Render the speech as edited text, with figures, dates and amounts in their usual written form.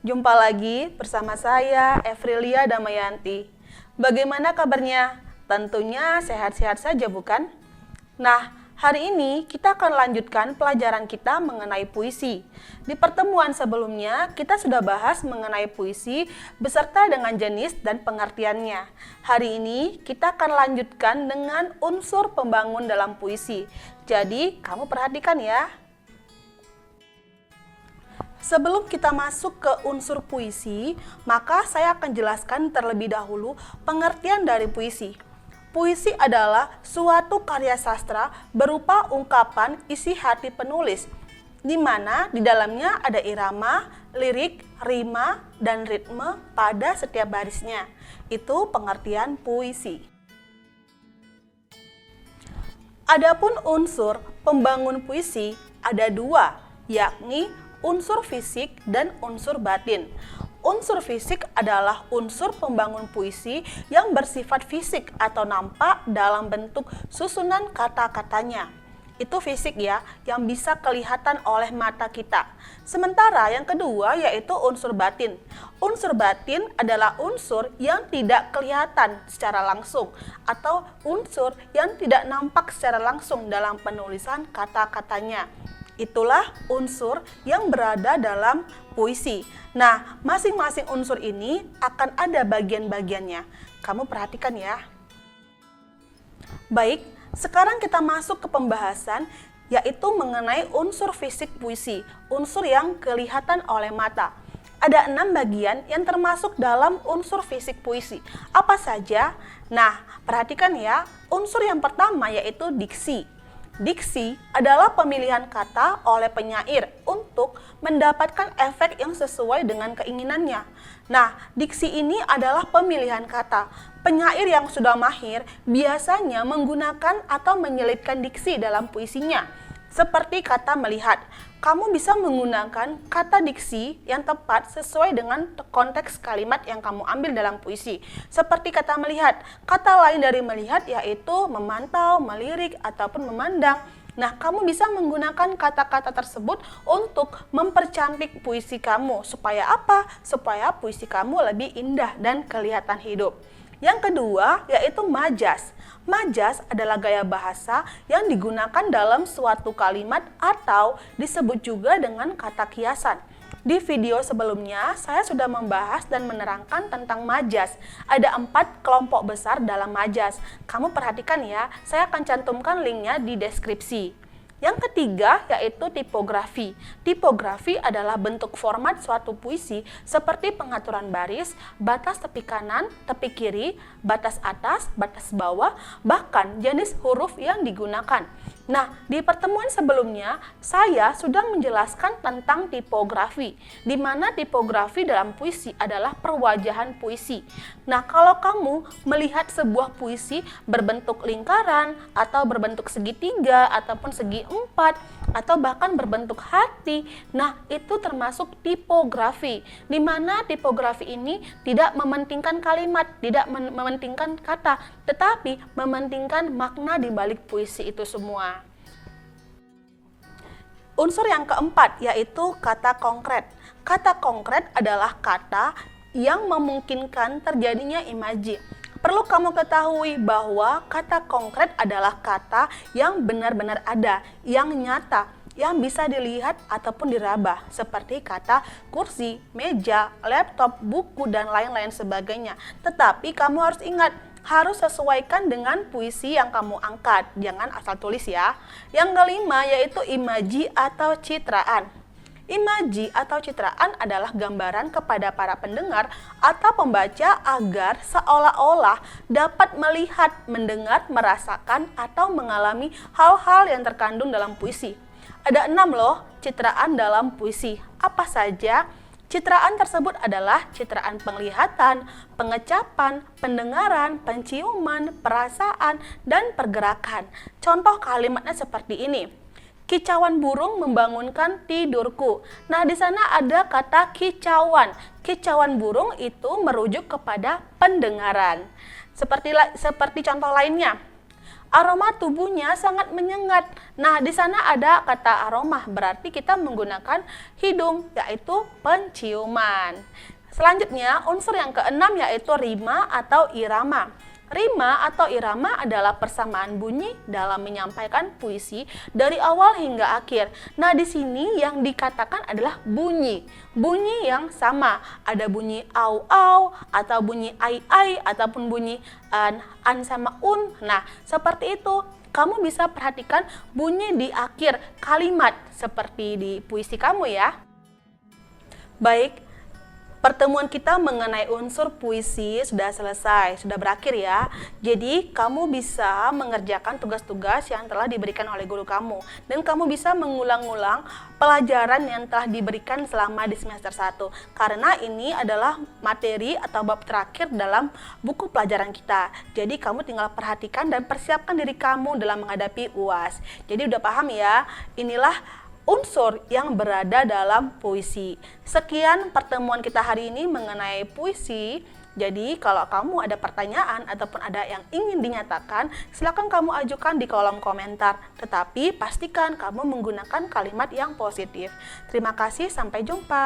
Jumpa lagi bersama saya, Evrilia Damayanti. Bagaimana kabarnya? Tentunya sehat-sehat saja, bukan? Nah, hari ini kita akan lanjutkan pelajaran kita mengenai puisi. Di pertemuan sebelumnya, kita sudah bahas mengenai puisi beserta dengan jenis dan pengertiannya. Hari ini, kita akan lanjutkan dengan unsur pembangun dalam puisi. Jadi, kamu perhatikan ya. Sebelum kita masuk ke unsur puisi, maka saya akan jelaskan terlebih dahulu pengertian dari puisi. Puisi adalah suatu karya sastra berupa ungkapan isi hati penulis, di mana di dalamnya ada irama, lirik, rima, dan ritme pada setiap barisnya. Itu pengertian puisi. Adapun unsur pembangun puisi ada dua, yakni unsur fisik dan unsur batin. Unsur fisik adalah unsur pembangun puisi yang bersifat fisik atau nampak dalam bentuk susunan kata-katanya. Itu fisik ya, yang bisa kelihatan oleh mata kita. Sementara yang kedua yaitu unsur batin. Unsur batin adalah unsur yang tidak kelihatan secara langsung atau unsur yang tidak nampak secara langsung dalam penulisan kata-katanya. Itulah unsur yang berada dalam puisi. Nah, masing-masing unsur ini akan ada bagian-bagiannya. Kamu perhatikan ya. Baik, sekarang kita masuk ke pembahasan yaitu mengenai unsur fisik puisi, unsur yang kelihatan oleh mata. Ada 6 bagian yang termasuk dalam unsur fisik puisi. Apa saja? Nah, perhatikan ya. Unsur yang pertama yaitu diksi. Diksi adalah pemilihan kata oleh penyair untuk mendapatkan efek yang sesuai dengan keinginannya. Nah, diksi ini adalah pemilihan kata. Penyair yang sudah mahir biasanya menggunakan atau menyelipkan diksi dalam puisinya. Seperti kata melihat, kamu bisa menggunakan kata diksi yang tepat sesuai dengan konteks kalimat yang kamu ambil dalam puisi. Seperti kata melihat, kata lain dari melihat yaitu memantau, melirik, ataupun memandang. Nah, kamu bisa menggunakan kata-kata tersebut untuk mempercantik puisi kamu. Supaya apa? Supaya puisi kamu lebih indah dan kelihatan hidup. Yang kedua yaitu majas. Majas adalah gaya bahasa yang digunakan dalam suatu kalimat atau disebut juga dengan kata kiasan. Di video sebelumnya, saya sudah membahas dan menerangkan tentang majas. Ada 4 kelompok besar dalam majas. Kamu perhatikan ya, saya akan cantumkan linknya di deskripsi. Yang ketiga yaitu tipografi. Tipografi adalah bentuk format suatu puisi seperti pengaturan baris, batas tepi kanan, tepi kiri, batas atas, batas bawah, bahkan jenis huruf yang digunakan. Nah, di pertemuan sebelumnya saya sudah menjelaskan tentang tipografi, di mana tipografi dalam puisi adalah perwajahan puisi. Nah, kalau kamu melihat sebuah puisi berbentuk lingkaran atau berbentuk segitiga ataupun segi 4 atau bahkan berbentuk hati, nah itu termasuk tipografi, di mana tipografi ini tidak mementingkan kalimat, tidak mementingkan kata, tetapi mementingkan makna di balik puisi itu semua. Unsur yang keempat yaitu kata konkret. Kata konkret adalah kata yang memungkinkan terjadinya imaji. Perlu kamu ketahui bahwa kata konkret adalah kata yang benar-benar ada, yang nyata, yang bisa dilihat ataupun diraba, seperti kata kursi, meja, laptop, buku, dan lain-lain sebagainya. Tetapi kamu harus ingat, harus sesuaikan dengan puisi yang kamu angkat, jangan asal tulis ya. Yang kelima yaitu imaji atau citraan. Imaji atau citraan adalah gambaran kepada para pendengar atau pembaca agar seolah-olah dapat melihat, mendengar, merasakan, atau mengalami hal-hal yang terkandung dalam puisi. Ada 6 loh citraan dalam puisi. Apa saja? Citraan tersebut adalah citraan penglihatan, pengecapan, pendengaran, penciuman, perasaan, dan pergerakan. Contoh kalimatnya seperti ini. Kicauan burung membangunkan tidurku. Nah, di sana ada kata kicauan. Kicauan burung itu merujuk kepada pendengaran. Seperti contoh lainnya. Aroma tubuhnya sangat menyengat. Nah, di sana ada kata aroma, berarti kita menggunakan hidung, yaitu penciuman. Selanjutnya, unsur yang keenam yaitu rima atau irama. Rima atau irama adalah persamaan bunyi dalam menyampaikan puisi dari awal hingga akhir. Nah, di sini yang dikatakan adalah bunyi. Bunyi yang sama. Ada bunyi au-au, atau bunyi ai-ai, ataupun bunyi an sama un. Nah, seperti itu. Kamu bisa perhatikan bunyi di akhir kalimat seperti di puisi kamu ya. Baik. Pertemuan kita mengenai unsur puisi sudah selesai, sudah berakhir ya. Jadi kamu bisa mengerjakan tugas-tugas yang telah diberikan oleh guru kamu. Dan kamu bisa mengulang-ulang pelajaran yang telah diberikan selama di semester 1. Karena ini adalah materi atau bab terakhir dalam buku pelajaran kita. Jadi kamu tinggal perhatikan dan persiapkan diri kamu dalam menghadapi UAS. Jadi udah paham ya, inilah unsur yang berada dalam puisi. Sekian pertemuan kita hari ini mengenai puisi. Jadi kalau kamu ada pertanyaan ataupun ada yang ingin dinyatakan, silakan kamu ajukan di kolom komentar. Tetapi pastikan kamu menggunakan kalimat yang positif. Terima kasih, sampai jumpa.